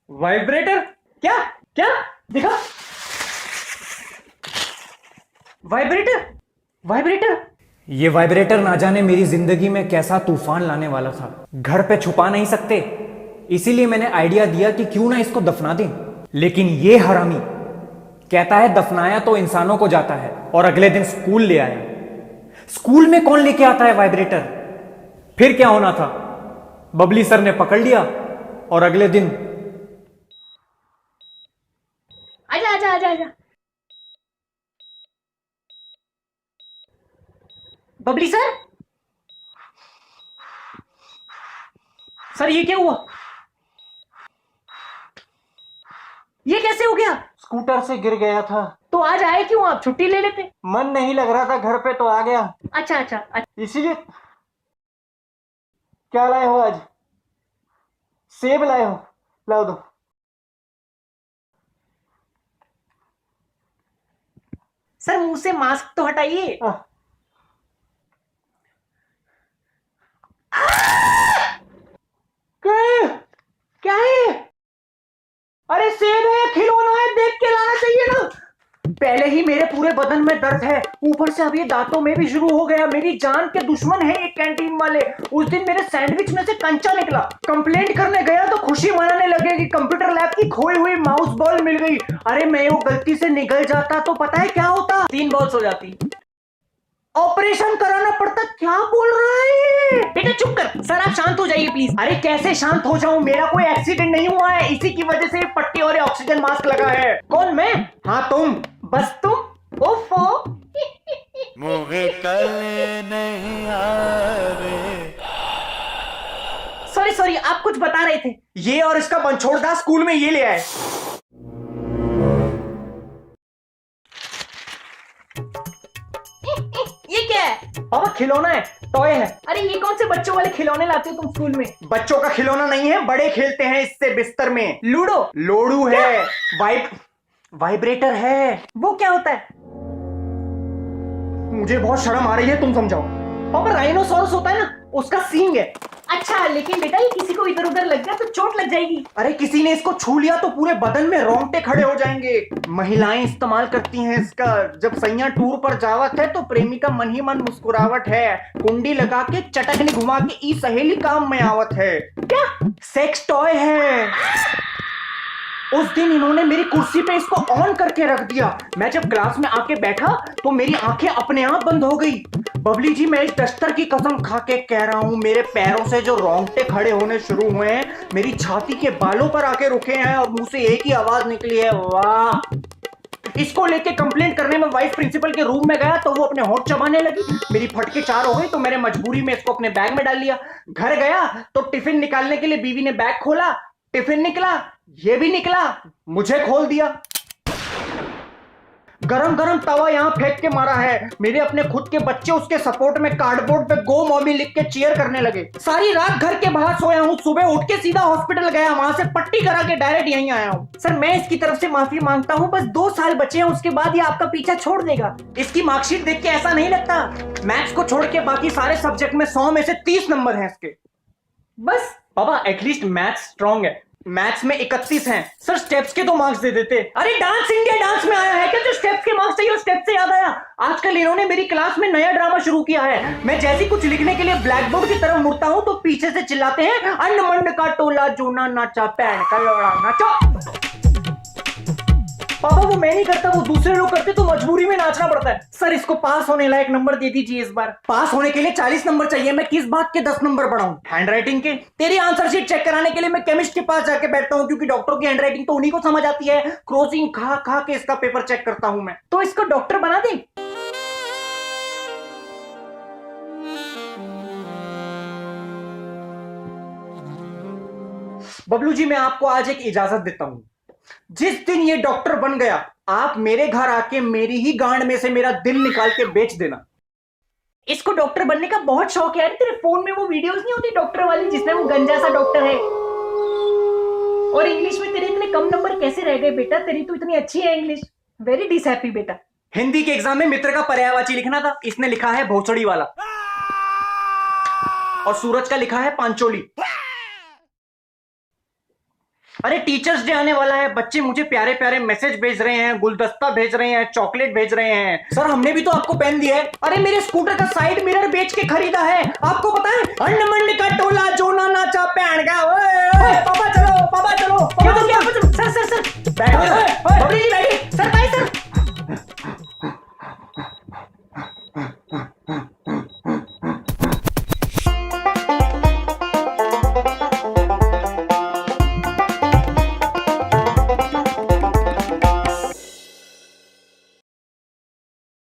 Vibrator? क्या क्या दिखा? वाइब्रेटर? वाइब्रेटर? ये वाइब्रेटर ना जाने मेरी जिंदगी में कैसा तूफान लाने वाला था। घर पे छुपा नहीं सकते, इसीलिए मैंने आइडिया दिया कि क्यों ना इसको दफना दें। लेकिन ये हरामी कहता है दफनाया तो इंसानों को जाता है, और अगले दिन स्कूल ले आया। स्कूल में कौन लेके आता है वाइब्रेटर? फिर क्या होना था? बबली सर ने पकड़ लिया और अगले दिन आजा आजा आजा आजा। बबली सर, सर ये क्या हुआ? ये कैसे हो गया? स्कूटर से गिर गया था। तो आज आए क्यों? आप छुट्टी ले लेते। मन नहीं लग रहा था घर पे तो आ गया। अच्छा अच्छा अच्छा। इसीलिए। क्या लाए हो आज? सेब लाए हो? लाओ दो। सर मुंह से मास्क तो हटाइए। आह, क्या? क्या है? अरे सेब है, खिलौना है, देख के लाना चाहिए ना। पहले ही मेरे पूरे बदन में दर्द है, ऊपर से अब ये दांतों में भी शुरू हो गया। मेरी जान के दुश्मन है ये कैंटीन वाले। उस दिन मेरे सैंडविच में से कंचा निकला। कंप्लेंट करने गया तो खुशी मनाने लगे कि कंप्यूटर लैब की खोई हुई माउस बॉल मिल गई। अरे मैं वो गलती से निकल जाता तो पता है क्या होता? 3 बॉल्स हो जाती। ऑपरेशन कराना पड़ता। क्या बोल रहा है? बेटा चुप कर। सर आप शांत हो जाइए प्लीज। अरे कैसे शांत हो जाऊं? मेरा कोई एक्सीडेंट नहीं हुआ है, इसी की वजह से पट्टी और ऑक्सीजन मास्क लगा है। कौन? मैं? हाँ तुम। बस तुम? ओफो। मुझे कल नहीं आ रहे। सॉरी सॉरी, आप कुछ बता रहे थे। ये और इसका बनछोड़दा स्कूल में ये ले आए। ये क्या है? पापा खिलौना है, टॉय है। अरे ये कौन से बच्चों वाले खिलौने लाते हो तुम स्कूल में? बच्चों का खिलौना नहीं है, बड़े खेलते हैं इससे बिस्तर में। लूडो? लोड़ू है। वाइब्रेटर है। वो क्या होता है? मुझे बहुत शर्म आ रही है, तुम समझाओ। पापा राइनोसोरस होता है ना, उसका सींग है। अच्छा लेकिन बेटा ये किसी को इधर उधर लग गया तो चोट लग जाएगी। अरे किसी ने इसको छू लिया तो पूरे बदन में रोंगटे खड़े हो जाएंगे। महिलाएं इस्तेमाल करती हैं इसका। जब सैया टूर पर जावत है तो प्रेमिका मन ही मन मुस्कुरावट है। कुंडी लगा के चटकनी घुमा के ई सहेली काम में आवत है। क्या? सेक्स टॉय है। उस दिन इन्होंने मेरी कुर्सी पे इसको ऑन करके रख दिया। मैं जब क्लास में आके बैठा तो मेरी आंखें अपने आप बंद हो गई। बबली जी मैं इस डस्टर की कसम खा के कह रहा हूं, मेरे पैरों से जो रोंगटे खड़े होने शुरू हुए हैं, मेरी छाती के बालों पर आके रुके हैं और मुंह से एक ही आवाज निकली है, वाह। इसको लेके कंप्लेंट करने में वाइस प्रिंसिपल के रूम में गया तो वो अपने होंठ चबाने लगी। मेरी फटके 4 हो गई तो मैंने मजबूरी में इसको अपने बैग में डाल लिया। घर गया तो टिफिन निकालने के लिए बीवी ने बैग खोला, टिफिन निकला, ये भी निकला, मुझे खोल दिया। गरम गरम तवा यहां फेंक के मारा है। मेरे अपने खुद के बच्चे उसके सपोर्ट में कार्डबोर्ड पे गो मॉमी लिख के चीयर करने लगे। सारी रात घर के बाहर सोया हूं, सुबह उठ के सीधा हॉस्पिटल गया, वहां से पट्टी करा के डायरेक्ट यहीं आया हूं। सर मैं इसकी तरफ से माफी मांगता हूँ, बस 2 साल बचे हैं, उसके बाद ये आपका पीछा छोड़ देगा। इसकी मार्कशीट देख के ऐसा नहीं लगता। मैथ्स को छोड़ के बाकी सारे सब्जेक्ट में 100 में से 30 नंबर हैं इसके। बस पापा एटलीस्ट मैथ्स स्ट्रांग है। मैथ्स में 31 हैं। सर स्टेप्स के तो मार्क्स दे देते। अरे डांस इंडिया डांस में आया है क्या जो स्टेप्स के मार्क्स चाहिए? स्टेप से याद आया, आजकल इन्होंने मेरी क्लास में नया ड्रामा शुरू किया है। मैं जैसे ही कुछ लिखने के लिए ब्लैक बोर्ड की तरफ मुड़ता हूं तो पीछे से चिल्लाते हैं, अनमंड का टोला जो ना नाचा पैन का लौड़ा नाचा। पापा वो मैं नहीं करता, वो दूसरे लोग करते तो मजबूरी में नाचना पड़ता है। सर इसको पास होने लायक नंबर दे दीजिए इस बार। पास होने के लिए 40 नंबर चाहिए, मैं किस बात के 10 नंबर बढ़ाऊं? हैंडराइटिंग के? तेरी आंसर शीट चेक कराने के लिए मैं केमिस्ट के पास जाके बैठता हूं, क्योंकि डॉक्टर की हैंडराइटिंग तो उन्हीं को समझ आती है। क्रोसिंग खा खा के इसका पेपर चेक करता हूं मैं। तो इसको डॉक्टर बना दे। बबलू जी मैं आपको आज एक इजाजत देता हूं। जिस दिन ये डॉक्टर बन गया, आप मेरे घर आके मेरी ही गांड में से मेरा दिल निकाल के बेच देना। इसको डॉक्टर बनने का बहुत शौक है। अरे तेरे फोन में वो वीडियोस नहीं होती डॉक्टर वाली जिसमें वो गंजा सा डॉक्टर है? और इंग्लिश में तेरे इतने कम नंबर कैसे रह गए बेटा? तेरी तो इतनी अच्छी है इंग्लिश। वेरी डिसहैप्पी बेटा। हिंदी के एग्जाम में मित्र का पर्यायवाची लिखना था, इसने लिखा है भोसड़ी वाला। और सूरज का लिखा है पांचोली। अरे टीचर्स डे आने वाला है, बच्चे मुझे प्यारे प्यारे मैसेज भेज रहे हैं, गुलदस्ता भेज रहे हैं, चॉकलेट भेज रहे हैं। सर हमने भी तो आपको पेन दिया है। अरे मेरे स्कूटर का साइड मिरर बेच के खरीदा है, आपको पता है? अंड मंड का टोला जो ना नाचा पैन का। ओए, ओए, पापा चलो, पापा चलो, पापा चलो। सर सर सर बैठो, ओए, ओए। बबली जी बैठिए